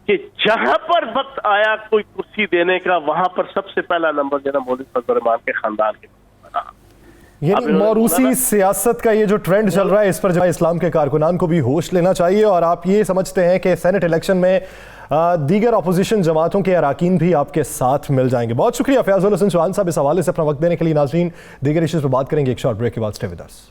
कि जहां पर वक्त आया कोई कुर्सी देने का, वहां पर सबसे पहला नंबर जो है मौलवी फजल रहमान के खानदान के बना। यानी मौरूसी सियासत का ये जो ट्रेंड चल रहा है, इस पर जमात इस्लाम के कारकुनान को भी होश लेना चाहिए। और आप ये समझते हैं कि सेनेट इलेक्शन में दीगर अपोजिशन जमातों के अराकीन भी आपके साथ मिल जाएंगे। बहुत शुक्रिया फयाजुल हसन चौहान साहब इस हवाले से अपना वक्त देने के लिए। नाज़रीन, दीगर इश्यूज पर बात करेंगे एक शॉर्ट ब्रेक के बाद। Stay with us.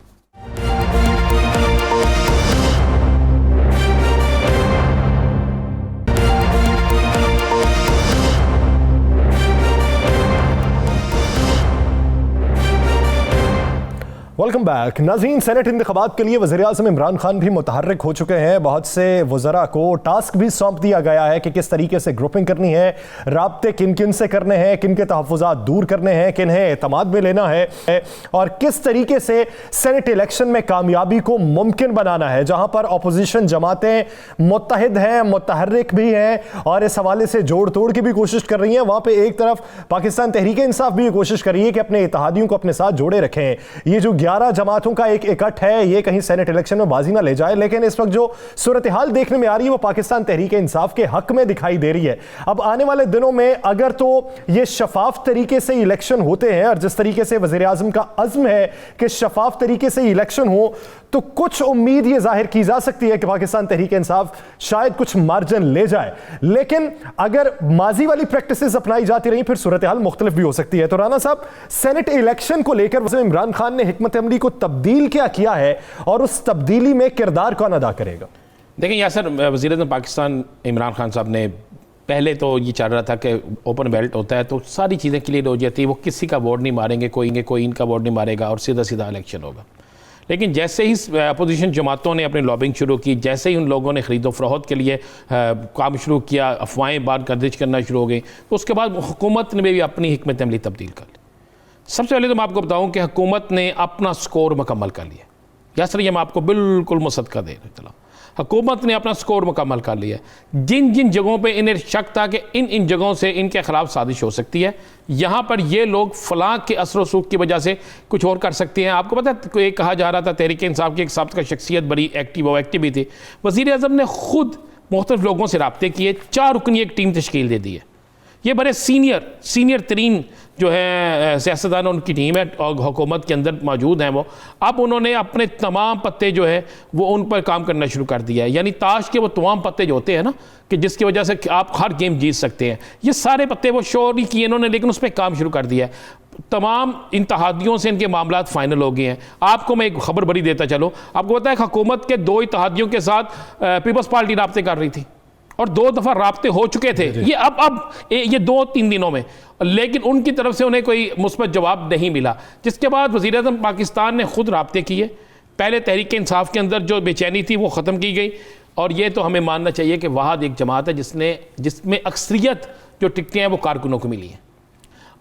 Welcome back. नाज़रीन, सेनेट इंतखाबात के लिए वज़ीर-ए-आज़म इमरान खान भी मुतहर्रिक हो चुके हैं। बहुत से वज़रा को टास्क भी सौंप दिया गया है कि किस तरीके से ग्रुपिंग करनी है, राब्ते किन किन से करने हैं, किन के तहफ़्फ़ुज़ात दूर करने हैं, किन्हें एतमाद में लेना है और किस तरीके से सेनेट इलेक्शन में कामयाबी को मुमकिन बनाना है। जहाँ पर अपोजिशन जमातें मुत्तहिद हैं, मुतहर्रिक भी हैं और इस हवाले से जोड़ तोड़ की भी कोशिश कर रही हैं, वहाँ पर एक तरफ पाकिस्तान तहरीक इंसाफ भी कोशिश कर रही है कि अपने इत्तेहादियों को अपने साथ जोड़े रखें। ये जो 11 जमातों का एक इकट्ठ है, ये कहीं सेनेट इलेक्शन में बाजी ना ले जाए। लेकिन इस वक्त जो सूरत हाल देखने में आ रही है वो पाकिस्तान तहरीक इंसाफ के हक में दिखाई दे रही है। अब आने वाले दिनों में अगर तो ये शफाफ तरीके से इलेक्शन होते हैं और जिस तरीके से वज़ीर आज़म का अज़्म है कि शफाफ तरीके से इलेक्शन हो, तो कुछ उम्मीद ये जाहिर की जा सकती है कि पाकिस्तान तहरीक इंसाफ शायद कुछ मार्जिन ले जाए। लेकिन अगर माजी वाली प्रैक्टिसेस अपनाई जाती रही फिर सूरत हाल मुख्तलिफ भी हो सकती है। तो राना साहब, सेनेट इलेक्शन को लेकर वज़ीर इमरान खान ने हिकमत अमली को तब्दील क्या किया है और उस तब्दीली में किरदार कौन अदा करेगा? देखिए यासर, वज़ीर-ए-आज़म पाकिस्तान इमरान खान साहब ने पहले तो ये चल रहा था कि ओपन बेल्ट होता है तो सारी चीज़ें क्लियर हो जाती है, वो किसी का वोट नहीं मारेंगे, कोई इनका वोट नहीं मारेगा और सीधा सीधा इलेक्शन होगा। लेकिन जैसे ही अपोजिशन जमातों ने अपनी लॉबिंग शुरू की, जैसे ही उन लोगों ने ख़रीदो फरोख्त के लिए काम शुरू किया, अफवाहें बार गर्दिश करना शुरू हो गई, तो उसके बाद हुकूमत ने भी अपनी हिकमत अमली तब्दील कर ली। सबसे पहले तो मैं आपको बताऊं कि हुकूमत ने अपना स्कोर मुकम्मल कर लिया। यासर, ये मैं आपको बिल्कुल मुसद्दक़ा दे रहा हूँ, हुकूमत ने अपना स्कोर मुकम्मल कर लिया। जिन जिन जगहों पे इन्हें शक था कि इन जगहों से इनके ख़िलाफ़ साजिश हो सकती है, यहाँ पर ये लोग फलां के असर वसूख की वजह से कुछ और कर सकते हैं। आपको पता है, कोई कहा जा रहा था तहरीक इंसाफ की एक साबिक़ा शख्सियत बड़ी एक्टिव और एक्टिव भी थी, वज़ीर आज़म ने ख़ुद मुख्तलिफ़ लोगों से रब्ते किए, 4 रुकनी एक टीम तश्कील दे दी है। ये बड़े सीनियर तरीन जो है सियासतदान, उनकी टीम है और हुकूमत के अंदर मौजूद हैं। वो अब उन्होंने अपने तमाम पत्ते जो है वो उन पर काम करना शुरू कर दिया है। यानी ताश के वो तमाम पत्ते जो होते हैं ना, कि जिसकी वजह से आप हर गेम जीत सकते हैं, ये सारे पत्ते वो शो नहीं किए इन्होंने, लेकिन उस पर काम शुरू कर दिया है। तमाम इत्तेहादियों से इनके मामलात फाइनल हो गए हैं। आपको मैं एक खबर बड़ी देता चलो, आपको पता है हुकूमत के 2 इत्तेहादियों के साथ पीपल्स पार्टी रब्ते कर रही थी और 2 दफ़ा राब्ते हो चुके थे, ये अब ये 2-3 दिनों में, लेकिन उनकी तरफ से उन्हें कोई मुस्बत जवाब नहीं मिला। जिसके बाद वज़ीर आज़म पाकिस्तान ने खुद राब्ते किए। पहले तहरीक इंसाफ के अंदर जो बेचैनी थी वो ख़त्म की गई, और ये तो हमें मानना चाहिए कि वहाद एक जमात है जिसमें अक्सरियत जो टिकटें हैं वो कारकुनों को मिली हैं।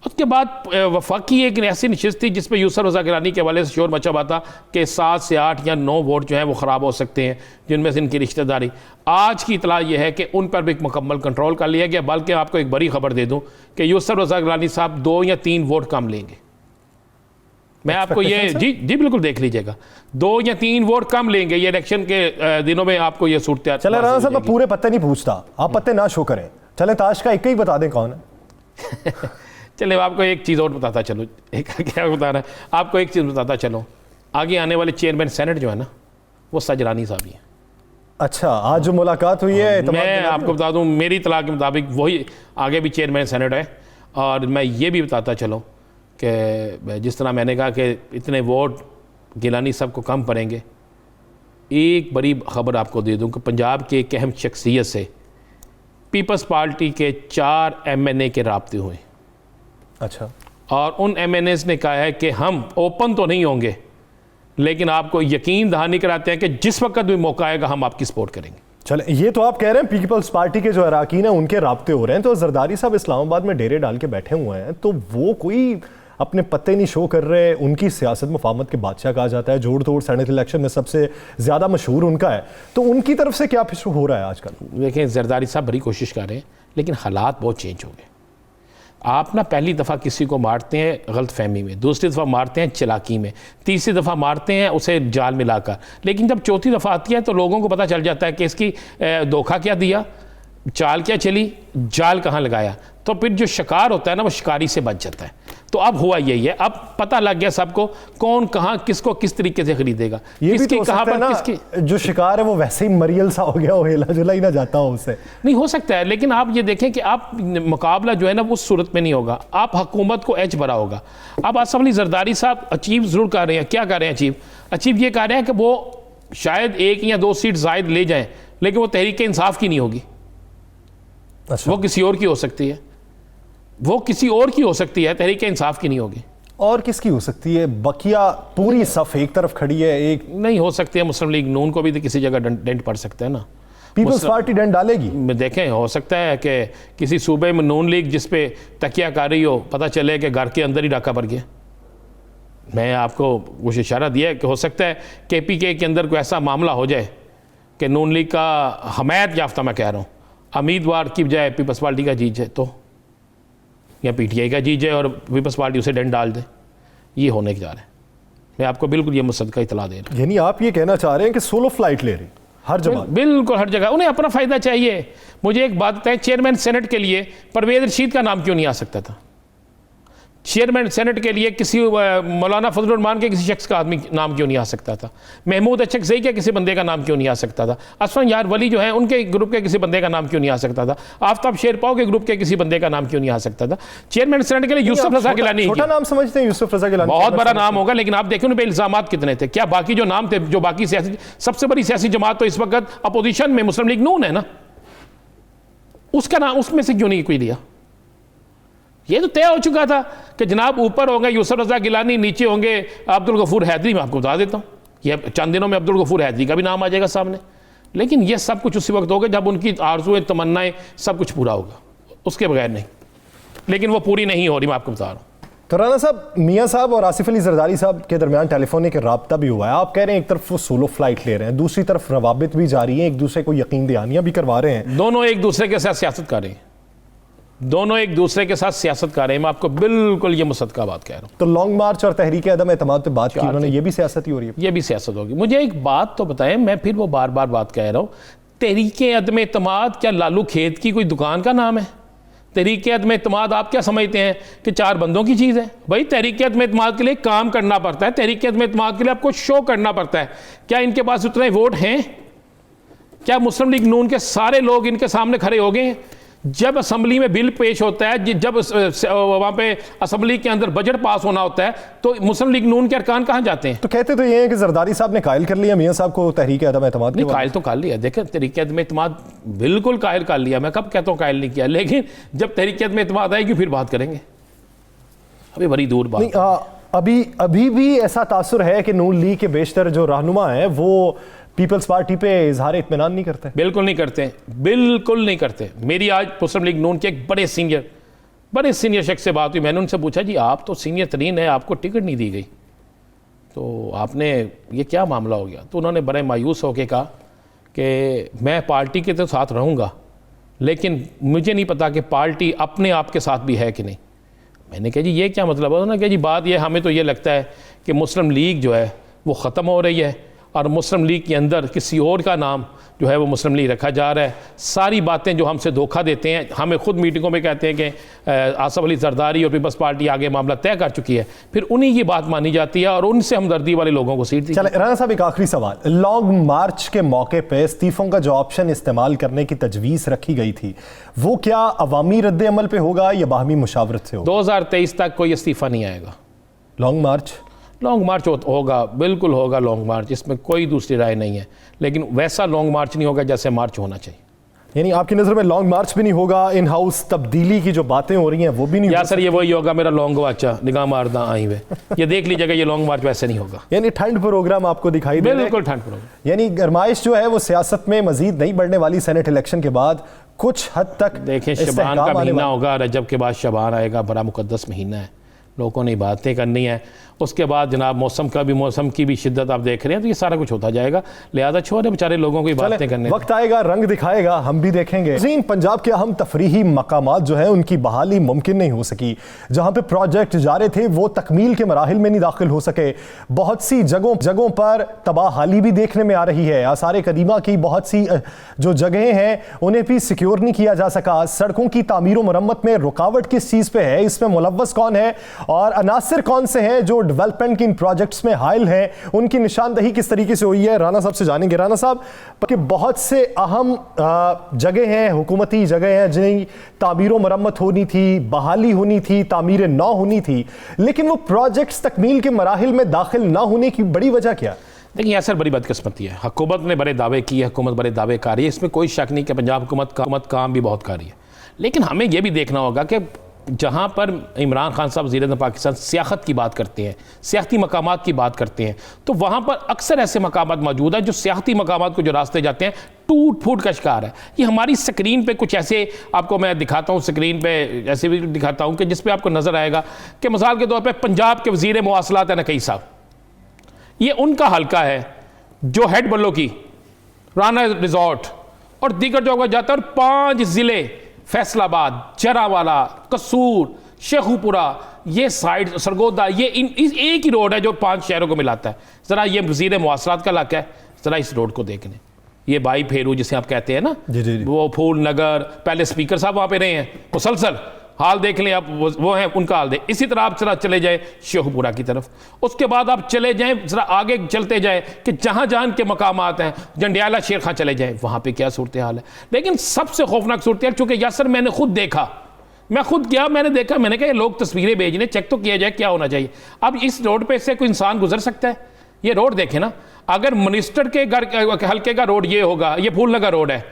उसके बाद वफाकी एक ऐसी नशिस्त थी जिस पर यूसुफ रज़ा गिलानी के हवाले से शोर मचा हुआ था कि 7 से 8 या 9 वोट जो हैं वो ख़राब हो सकते हैं, जिनमें से इनकी रिश्तेदारी। आज की इतला यह है कि उन पर भी एक मुकम्मल कंट्रोल कर लिया गया। बल्कि आपको एक बड़ी खबर दे दूं कि यूसुफ रज़ा गिलानी साहब 2 या 3 वोट कम लेंगे। मैं आपको ये जी बिल्कुल देख लीजिएगा, 2 या 3 वोट कम लेंगे। ये इलेक्शन के दिनों में आपको ये सूरत। चले राणा साहब, मैं पूरे पत्ते नहीं पूछता, आप पत्ते ना शो करें, चले ताश का एक ही बता दें कौन है। चले आपको एक चीज़ और बताता चलो, क्या बता रहा है आपको, एक चीज़ बताता चलो, आगे आने वाले चेयरमैन सेनेट जो है ना, वो सजरानी साहब ही हैं। अच्छा, आज जो मुलाकात हुई है, मैं आपको बता दूं, मेरी इत्तला के मुताबिक वही आगे भी चेयरमैन सेनेट है। और मैं ये भी बताता चलो कि जिस तरह मैंने कहा कि इतने वोट गिलानी साहब को कम पड़ेंगे, एक बड़ी खबर आपको दे दूं कि पंजाब के एक अहम शख्सियत से पीपल्स पार्टी के 4 MNA के राब्ते हुए। अच्छा, और उन MNAs ने कहा है कि हम ओपन तो नहीं होंगे, लेकिन आपको यकीन दहानी कराते हैं कि जिस वक्त भी मौका आएगा हम आपकी सपोर्ट करेंगे। चले, ये तो आप कह रहे हैं पीपल्स पार्टी के जो अरकान हैं उनके राब्ते हो रहे हैं, तो जरदारी साहब इस्लामाबाद में डेरे डाल के बैठे हुए हैं, तो वो कोई अपने पत्ते नहीं शो कर रहे। उनकी सियासत मुफाहमत के बादशाह कहा जाता है, जोड़ तोड़ सेनेट इलेक्शन में सबसे ज़्यादा मशहूर उनका है, तो उनकी तरफ से क्या फिशू हो रहा है आजकल? देखिए, जरदारी साहब बड़ी कोशिश कर रहे हैं, लेकिन हालात बहुत चेंज हो गए। आप ना पहली दफ़ा किसी को मारते हैं गलत फहमी में, दूसरी दफ़ा मारते हैं चालाकी में, तीसरी दफ़ा मारते हैं उसे जाल में लाकर, लेकिन जब चौथी दफ़ा आती है तो लोगों को पता चल जाता है कि इसकी धोखा क्या दिया, चाल क्या चली, जाल कहाँ लगाया। तो फिर जो शिकार होता है ना, वो शिकारी से बच जाता है। तो अब हुआ यही है, अब पता लग गया सबको कौन कहाँ किसको किस तरीके से खरीदेगा, किसकी कहाँ पर किसकी। जो शिकार है वो वैसे ही मरियल सा हो गया हो, हिला जुला ही ना जाता हो उससे। नहीं हो सकता है, लेकिन आप ये देखें कि आप मुकाबला जो है ना उस सूरत में नहीं होगा, आप हुकूमत को एज भरा होगा। अब आसफ अली जरदारी साहब अचीव ज़रूर कर रहे हैं। क्या कर रहे हैं अचीव ये कर रहे हैं कि वो शायद 1 या 2 सीट जायद ले जाएं, लेकिन वो तहरीक इंसाफ की नहीं होगी। अच्छा। वो किसी और की हो सकती है, वो किसी और की हो सकती है, तहरीक इंसाफ की नहीं होगी। और किसकी हो सकती है? बकिया पूरी सफ एक तरफ खड़ी है, एक नहीं हो सकती है। मुस्लिम लीग नून को भी तो किसी जगह डेंट पड़ सकता है ना। पीपल्स पार्टी डेंट डालेगी। देखें, हो सकता है कि किसी सूबे में नून लीग जिस पे तकिया कर रही हो, पता चले कि घर के अंदर ही डाका पड़ गया। मैं आपको कुछ इशारा दिया है कि हो सकता है KPK के अंदर कोई ऐसा मामला हो जाए कि नून लीग का हमायत याफ्ता, मैं कह रहा हूँ, उम्मीदवार की बजाय पीपल्स पार्टी का जीत जाए, तो या PTI का जीत जाए और पीपल्स पार्टी उसे डेंट डाल दे। ये होने जा रहा है। मैं आपको बिल्कुल ये मुसद्दक़ा इतला दे रहा हूँ। यानी आप ये कहना चाह रहे हैं कि सोलो फ्लाइट ले रही हर जगह? बिल्कुल हर जगह उन्हें अपना फ़ायदा चाहिए। मुझे एक बात बताएं, चेयरमैन सेनेट के लिए परवेज़ रशीद का नाम क्यों नहीं आ सकता था? चेयरमैन सेनेट के लिए किसी मौलाना फजलुर रहमान के किसी शख्स का आदमी नाम क्यों नहीं आ सकता था? महमूद अचकज़ई के किसी बंदे का नाम क्यों नहीं आ सकता था? असफन यार वली जो है उनके ग्रुप के किसी बंदे का नाम क्यों नहीं आ सकता था? आफ्ताब शेरपाव के ग्रुप के किसी बंदे का नाम क्यों नहीं आ सकता था? चेयरमैन सेनेट के लिए यूसुफ रज़ा गिलानी, छोटा नाम समझते हैं यूसुफ रज़ा गिलानी, बहुत बड़ा नाम होगा, लेकिन आप देखें उन पर इल्ज़ामात कितने थे। क्या बाकी जो नाम थे, जो बाकी सियासी सबसे बड़ी सियासी जमात तो इस वक्त अपोजिशन में मुस्लिम लीग नून है ना, उसका नाम उसमें से क्यों नहीं कोई लिया? ये तो तय हो चुका था कि जनाब ऊपर होंगे यूसुफ रज़ा गिलानी, नीचे होंगे अब्दुल गफूर हैदरी। मैं आपको बता देता हूँ, ये चंद दिनों में अब्दुल गफूर हैदरी का भी नाम आ जाएगा सामने। लेकिन ये सब कुछ उसी वक्त होगा जब उनकी आरज़ुएं, तमन्नाएं सब कुछ पूरा होगा, उसके बगैर नहीं। लेकिन वो पूरी नहीं हो रही, मैं आपको बता रहा हूँ। तो राना साहब, मियाँ साहब और आसिफ अली जरदारी साहब के दरमियान टेलीफोनिक रब्ता भी हुआ है। आप कह रहे हैं एक तरफ वो सोलो फ्लाइट ले रहे हैं, दूसरी तरफ रवाबित भी जारी है, एक दूसरे को यकीन दहानियां भी करवा रहे हैं। दोनों एक दूसरे के साथ सियासत कर रहे हैं, दोनों एक दूसरे के साथ सियासत कर रहे हैं। मैं आपको बिल्कुल ये मुसद्दका बात कह रहा हूँ। तो लॉन्ग मार्च और तहरीक अदम एतमाद पे बात की उन्होंने, ये भी सियासत ही हो रही है। ये भी सियासत होगी। मुझे एक बात तो बताएं, मैं फिर वो बार बार बात कह रहा हूँ, तहरीक अदम एतमाद क्या लालू खेत की कोई दुकान का नाम है? तहरीक अदम एतमाद आप क्या समझते हैं कि 4 बंदों की चीज़ है? भाई तहरीक अदम एतमाद के लिए काम करना पड़ता है, तहरीक अदम एतमाद के लिए आपको शो करना पड़ता है। क्या इनके पास उतने वोट हैं? क्या मुस्लिम लीग नून के सारे लोग इनके सामने खड़े हो गए हैं? जब असम्बली में बिल पेश होता है, जब वहाँ पे असम्बली के अंदर बजट पास होना होता है, तो मुस्लिम लीग नून के अरकान कहाँ जाते हैं? तो कहते तो ये है कि जरदारी साहब ने कायल कर लिया मियाँ साहब को तहरीक अदम एतमाद। नहीं, कायल तो कर लिया। देखें, तहरीक अदम एतमाद बिल्कुल कायल कर लिया। मैं कब कहता हूँ कायल नहीं किया, लेकिन जब तहरीक अदम एतमाद आएगी फिर बात करेंगे, अभी बड़ी दूर बात। अभी भी ऐसा तासुर है कि नून लीग के बेशतर जो रहनुमा है वो पीपल्स पार्टी पे इजहार इत्मीनान नहीं करते। बिल्कुल नहीं करते, बिल्कुल नहीं करते। मेरी आज मुस्लिम लीग नून के एक बड़े सीनियर शख्स से बात हुई। मैंने उनसे पूछा, जी आप तो सीनियर तरीन है, आपको टिकट नहीं दी गई, तो आपने ये क्या मामला हो गया? तो उन्होंने बड़े मायूस होकर कहा कि मैं पार्टी के तो साथ रहूँगा, लेकिन मुझे नहीं पता कि पार्टी अपने आप के साथ भी है कि नहीं। मैंने कहा जी ये क्या मतलब है? उन्होंने कहा जी बात ये, हमें तो ये लगता है कि मुस्लिम लीग जो है वो ख़त्म हो रही है और मुस्लिम लीग के अंदर किसी और का नाम जो है वो मुस्लिम लीग रखा जा रहा है। सारी बातें जो हमसे धोखा देते हैं, हमें खुद मीटिंगों में कहते हैं कि आसिफ अली जरदारी और पीपल्स पार्टी आगे मामला तय कर चुकी है, फिर उन्हीं की बात मानी जाती है और उनसे हमदर्दी वाले लोगों को सीट दी। चले राना साहब, एक आखिरी सवाल, लॉन्ग मार्च के मौके पे इस्तीफों का जो ऑप्शन इस्तेमाल करने की तजवीज़ रखी गई थी, वो क्या अवामी रद्द अमल पे होगा या बाहमी मुशावरत से होगा? 2023 तक कोई इस्तीफा नहीं आएगा। लॉन्ग मार्च होगा, बिल्कुल होगा लॉन्ग मार्च, इसमें कोई दूसरी राय नहीं है, लेकिन वैसा लॉन्ग मार्च नहीं होगा जैसे मार्च होना चाहिए। यानी आपकी नज़र में लॉन्ग मार्च भी नहीं होगा, इन हाउस तब्दीली की जो बातें हो रही हैं वो भी नहीं? या सर ये वही होगा मेरा लॉन्ग वाचा निगाह मारदा आई हुए, ये देख लीजिएगा, ये लॉन्ग मार्च वैसे नहीं होगा। यानी ठंड प्रोग्राम आपको दिखाई दे? बिल्कुल ठंड प्रोग्राम। यानी गरमाइश जो है वो सियासत में मजीद नहीं बढ़ने वाली सेनेट इलेक्शन के बाद कुछ हद तक। देखें, शबान का महीना होगा, रजब के बाद शबान आएगा, बड़ा मुकद्दस महीना है, लोगों ने बातें करनी है। उसके बाद जनाब मौसम की भी शिद्दत आप देख रहे हैं, तो ये सारा कुछ होता जाएगा। लिहाजा छोड़े बेचारे लोगों की बातें करने, वक्त आएगा, रंग दिखाएगा, हम भी देखेंगे। पंजाब के अहम तफरीही मकामात जो है उनकी बहाली मुमकिन नहीं हो सकी। जहां पे प्रोजेक्ट जा रहे थे वो तकमील के मराहिल में नहीं दाखिल हो सके। बहुत सी जगहों पर तबाहाली भी देखने में आ रही है। आसार कदीमा की बहुत सी जो जगहें हैं उन्हें भी सिक्योर नहीं किया जा सका। सड़कों की तामीर मरम्मत में रुकावट किस चीज़ पे है, इसमें मुलव्वस कौन है और अनासिर कौन से हैं जो डेवलपमेंट की इन प्रोजेक्ट्स में हाइल हैं, उनकी निशानदही किस तरीके से हुई है, राना साहब से जानेंगे। राना साहब, कि बहुत से अहम जगह हैं, हुकूमती जगह हैं जिन्हें तामीर मरम्मत होनी थी, बहाली होनी थी, तामीर नौ होनी थी, लेकिन वो प्रोजेक्ट्स तकमील के मराहिल में दाखिल ना होने की बड़ी वजह क्या? देखिए सर, बड़ी बदकिस्मती है। हुकूमत ने बड़े दावे किए, हुकूमत बड़े दावे कर रही है, इसमें कोई शक नहीं कि पंजाब हुकूमत काम भी बहुत कर रही है। लेकिन हमें यह भी देखना होगा कि जहाँ पर इमरान खान साहब वज़ीर-ए-आज़म पाकिस्तान सियासत की बात करते हैं, सियाती मकामात की बात करते हैं, तो वहाँ पर अक्सर ऐसे मकामात मौजूद हैं जो सियाती मकामात को जो रास्ते जाते हैं टूट फूट का शिकार है। ये हमारी स्क्रीन पे कुछ ऐसे आपको मैं दिखाता हूँ, स्क्रीन पे ऐसे भी दिखाता हूँ कि जिस पे आपको नज़र आएगा कि मिसाल के तौर पर पंजाब के वज़ीर मवासलात है नकई साहब, ये उनका हल्का है जो हेड बल्लो की, राना रिजॉर्ट और दीगर जगह जाता है, और 5 ज़िले फैसलाबाद, जरावाला, कसूर, शेखुपुरा, ये साइड सरगोदा, ये एक ही रोड है जो 5 शहरों को मिलाता है। ज़रा ये वज़ीर मवासलात का इलाका है, ज़रा इस रोड को देख लें। ये बाई फेरू जिसे आप कहते हैं ना, जी। वो फूल नगर, पहले स्पीकर साहब वहाँ पे रहे हैं, मुसलसल हाल देख लें आप, वो हैं उनका हाल दें। इसी तरह आप जरा चले जाए शेखपुरा की तरफ, उसके बाद आप चले जाएं, जरा आगे चलते जाए कि जहाँ जहाँ के मकामात हैं, जंडियाला शेर खां चले जाएं, वहाँ पे क्या सूरत हाल है। लेकिन सबसे खौफनाक सूरत हाल, चूँकि यासर मैंने खुद देखा, मैं खुद गया, मैंने देखा, मैंने कहा ये लोग तस्वीरें भेज रहे, चेक तो किया जाए क्या होना चाहिए। अब इस रोड पर से कोई इंसान गुजर सकता है? ये रोड देखें ना, अगर मिनिस्टर के घर हल्के का रोड ये होगा, ये फूल नगर रोड है,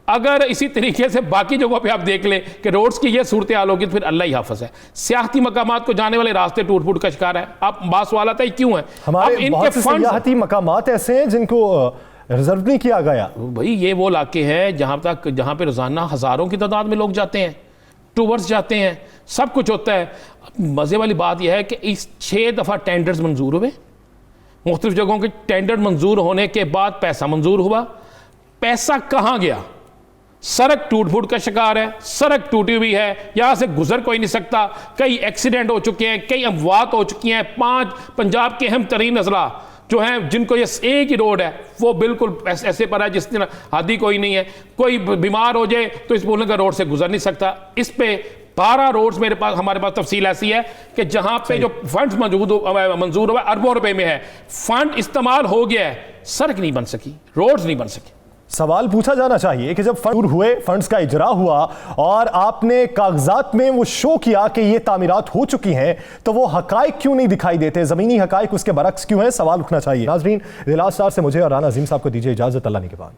अगर इसी तरीके से बाकी जगहों पे आप देख लें कि रोड्स की ये सूरत हाल होगी तो फिर अल्लाह ही हाफिज है। सियाहती मकामात को जाने वाले रास्ते टूट फूट का शिकार है। आप बात सवाल आता है क्यों है? हमारे अब इनके बहुत से सियाहती मकामात ऐसे हैं जिनको रिजर्व नहीं किया गया। भाई ये वो इलाके हैं जहां पे रोजाना हजारों की तादाद में लोग जाते हैं, टूवर्स जाते हैं, सब कुछ होता है। मजे वाली बात यह है कि इस 6 दफा टेंडर्स मंजूर हुए, मुख्तलिफ जगहों के टेंडर मंजूर होने के बाद पैसा मंजूर हुआ, पैसा कहां गया? सड़क टूट फूट का शिकार है, सड़क टूटी हुई है, यहां से गुजर कोई नहीं सकता। कई एक्सीडेंट हो चुके हैं, कई अमवात हो चुकी हैं। 5 पंजाब के अहम तरीन अजला जो हैं, जिनको ये एक ही रोड है, वो बिल्कुल ऐसे पर है जिस दिन हादी कोई नहीं है। कोई बीमार हो जाए तो इस बोलने का रोड से गुजर नहीं सकता। इस पे 12 रोड्स हमारे पास तफसील ऐसी है कि जहां पे जो फंड्स मंजूर हुआ अरबों रुपए में है, फंड इस्तेमाल हो गया है, सड़क नहीं बन सकी, रोड्स नहीं बन सकी। सवाल पूछा जाना चाहिए कि जब फंड हुए, फंड्स का इजरा हुआ और आपने कागजात में वो शो किया कि ये तामीरात हो चुकी हैं, तो वो हकाइक क्यों नहीं दिखाई देते? जमीनी हकाइक उसके बरक्स क्यों हैं? सवाल उठना चाहिए। नाजरीन, दिलास स्टार से मुझे और राना अजीम साहब को दीजिए इजाजत। अल्लाह ने के बाद।